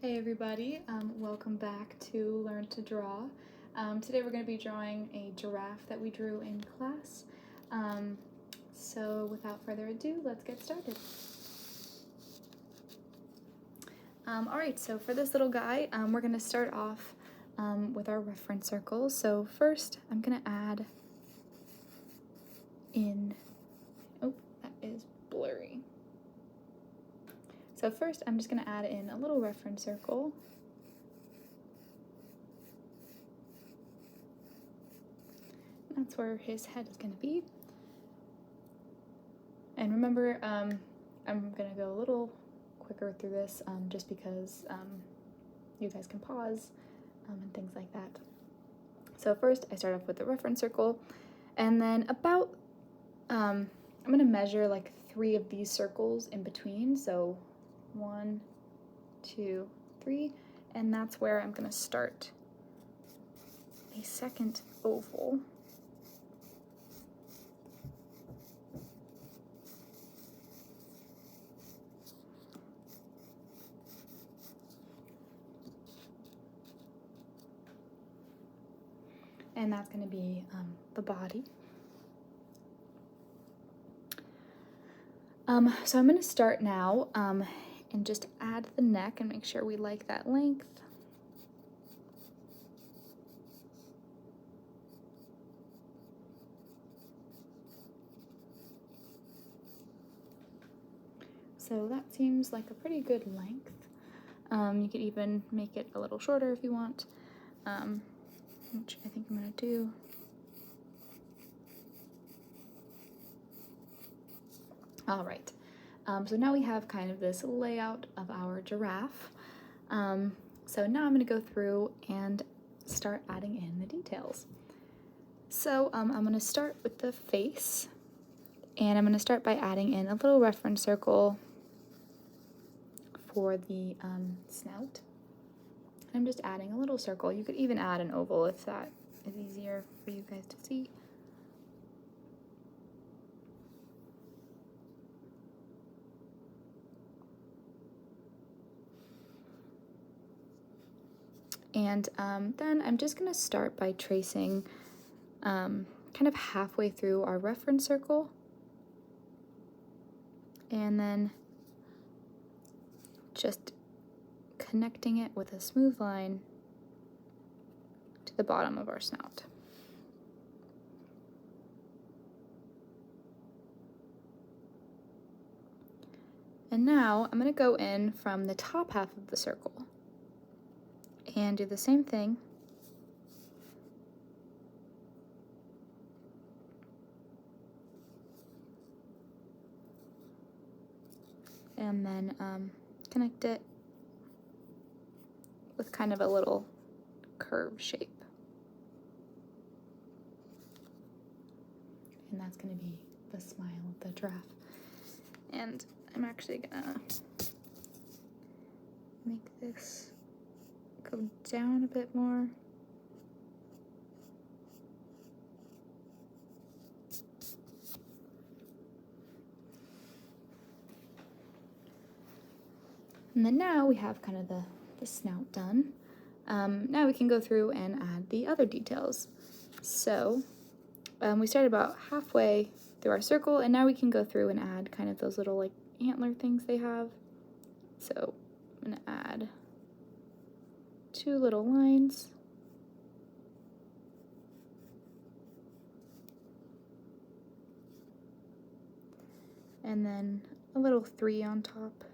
Hey everybody, welcome back to Learn to Draw. Today we're going to be drawing a giraffe that we drew in class. So without further ado, let's get started. Alright, so for this little guy, we're going to start off with our reference circle. So first I'm going to add in, oh, that is blurry. So first I'm just going to add in a little reference circle. That's where his head is going to be. And remember, I'm going to go a little quicker through this just because you guys can pause and things like that. So first I start off with the reference circle, and then about, I'm going to measure like 3 of these circles in between. So 1, 2, 3, and that's where I'm going to start a second oval. And that's going to be the body. So I'm going to start now and just add the neck and make sure we like that length. So that seems like a pretty good length. You could even make it a little shorter if you want, which I think I'm going to do. All right, so now we have kind of this layout of our giraffe. So now I'm going to go through and start adding in the details. So I'm going to start with the face, and I'm going to start by adding in a little reference circle for the snout. I'm just adding a little circle. You could even add an oval if that is easier for you guys to see. And then I'm just going to start by tracing kind of halfway through our reference circle, and then just connecting it with a smooth line to the bottom of our snout. And now I'm going to go in from the top half of the circle and do the same thing. And then connect it with kind of a little curve shape. And that's going to be the smile of the giraffe. And I'm actually gonna make this go down a bit more. And then now we have kind of the snout done. Now we can go through and add the other details. So we started about halfway through our circle, and now we can go through and add kind of those little like antler things they have. So I'm going to add 2 little lines. And then a little 3 on top.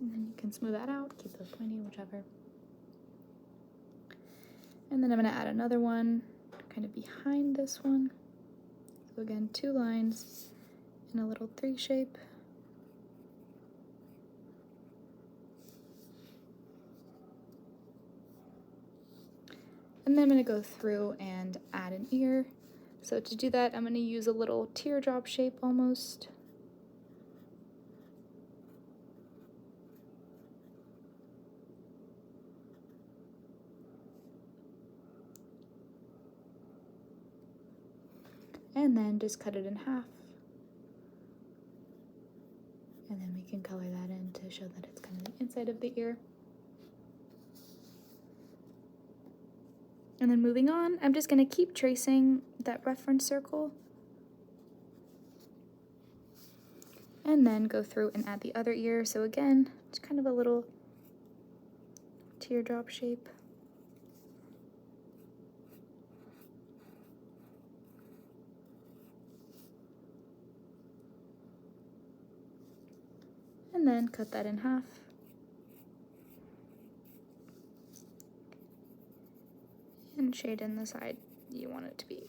And then you can smooth that out, keep those pointy, whichever. And then I'm going to add another one kind of behind this one. So again, 2 lines in a little 3 shape. And then I'm going to go through and add an ear. So to do that, I'm going to use a little teardrop shape almost. and then just cut it in half. And then we can color that in to show that it's kind of the inside of the ear. And then moving on, I'm just going to keep tracing that reference circle. And then go through and add the other ear. So again, it's kind of a little teardrop shape. And then cut that in half. And shade in the side you want it to be.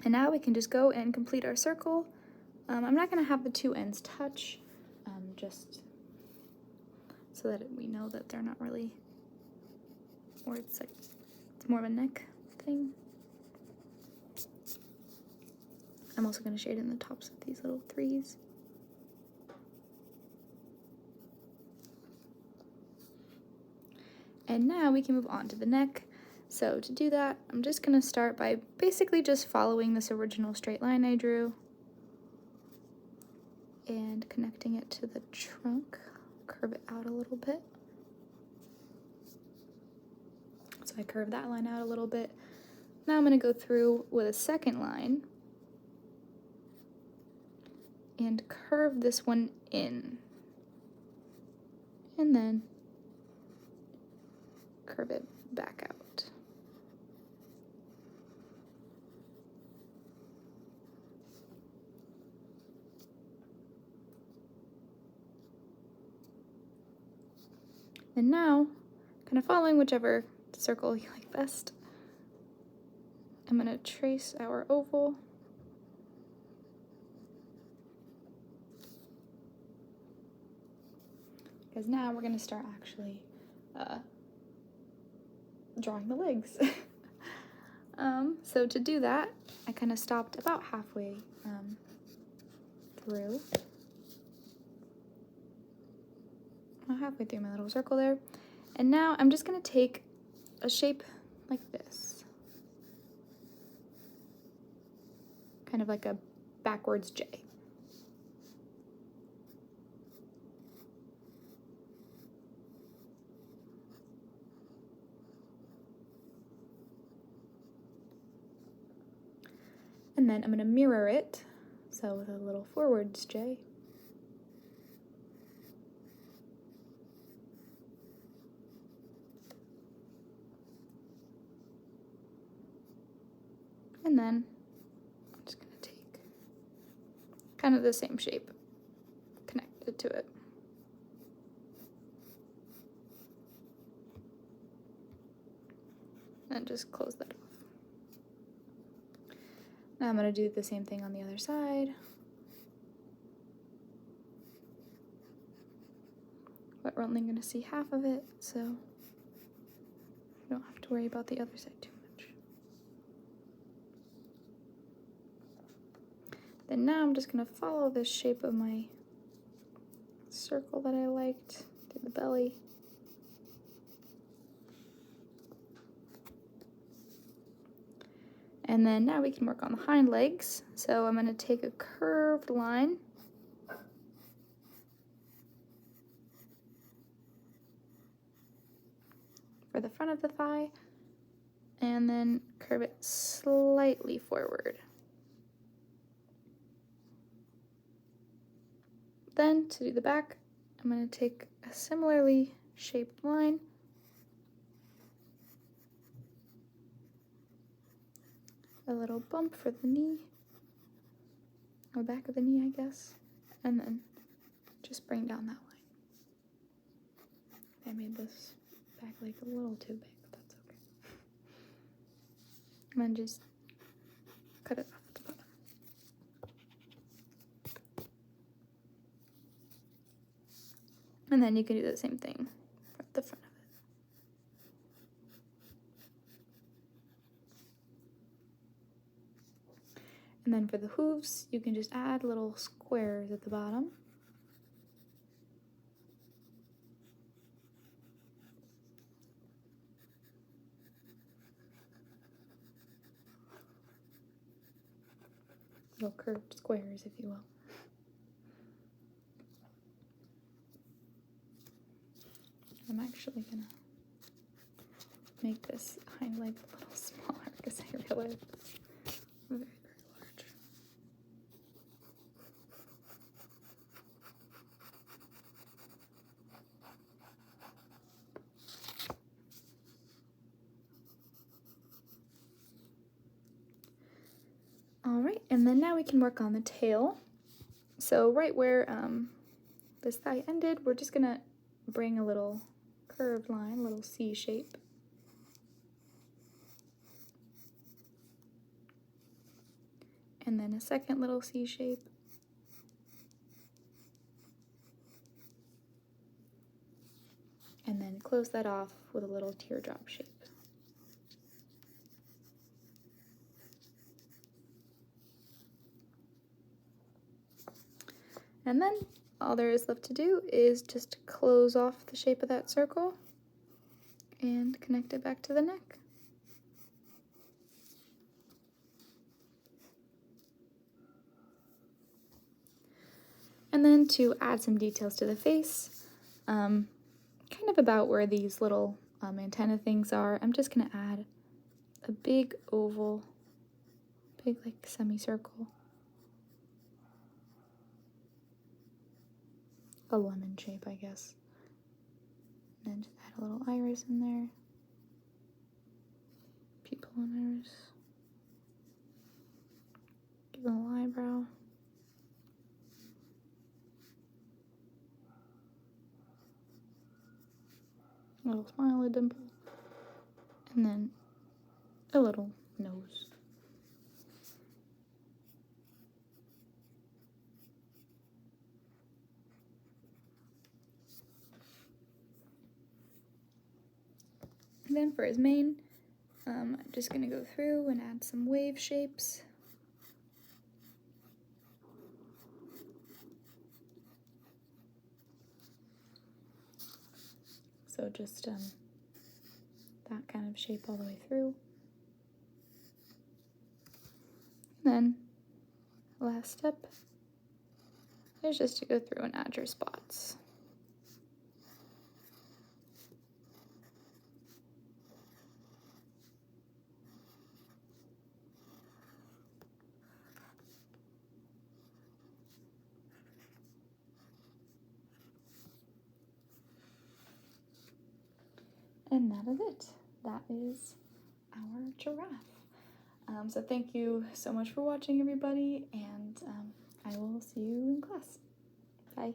And now we can just go and complete our circle. I'm not going to have the two ends touch, just so that we know that they're not really, or it's like, it's more of a neck thing. I'm also going to shade in the tops of these little threes. And now we can move on to the neck. So to do that, I'm just going to start by basically just following this original straight line I drew and connecting it to the trunk. Curve it out a little bit. So I curved that line out a little bit. Now I'm going to go through with a second line and curve this one in. And then curve it back out. And now, kind of following whichever circle you like best, I'm going to trace our oval. Because now we're going to start actually drawing the legs. So to do that, I kind of stopped about halfway through. Halfway through my little circle there. And now I'm just going to take a shape like this. Kind of like a backwards J. And then I'm going to mirror it, so with a little forwards J. And then I'm just going to take kind of the same shape, connect it to it. And just close that off. Now I'm going to do the same thing on the other side. But we're only going to see half of it, so you don't have to worry about the other side too much. Then now I'm just going to follow this shape of my circle that I liked through the belly. And then now we can work on the hind legs. So I'm going to take a curved line for the front of the thigh and then curve it slightly forward. Then to do the back, I'm going to take a similarly shaped line a little bump for the knee, or back of the knee, I guess, and then just bring down that line. I made this back leg a little too big, but that's okay. And then just cut it off at the bottom. And then you can do the same thing for the front of it. And then for the hooves, you can just add little squares at the bottom. little curved squares, if you will. I'm actually gonna make this hind leg a little smaller because I realize it's very, very large. Alright, and then now we can work on the tail. So right where this thigh ended, we're just gonna bring a little curved line, a little C shape. And then a second little C shape. And then close that off with a little teardrop shape. And then all there is left to do is just close off the shape of that circle and connect it back to the neck. And then to add some details to the face, kind of about where these little antenna things are, I'm just gonna add a big oval, big like semicircle, a lemon shape, I guess. And then just add a little iris in there, pupil and iris, give a little eyebrow. A little smile, a dimple, and then a little nose. And then for his mane, I'm just gonna go through and add some wave shapes. So just that kind of shape all the way through. Then last step is just to go through and add your spots. And that is it. That is our giraffe. So thank you so much for watching, everybody, and I will see you in class. Bye.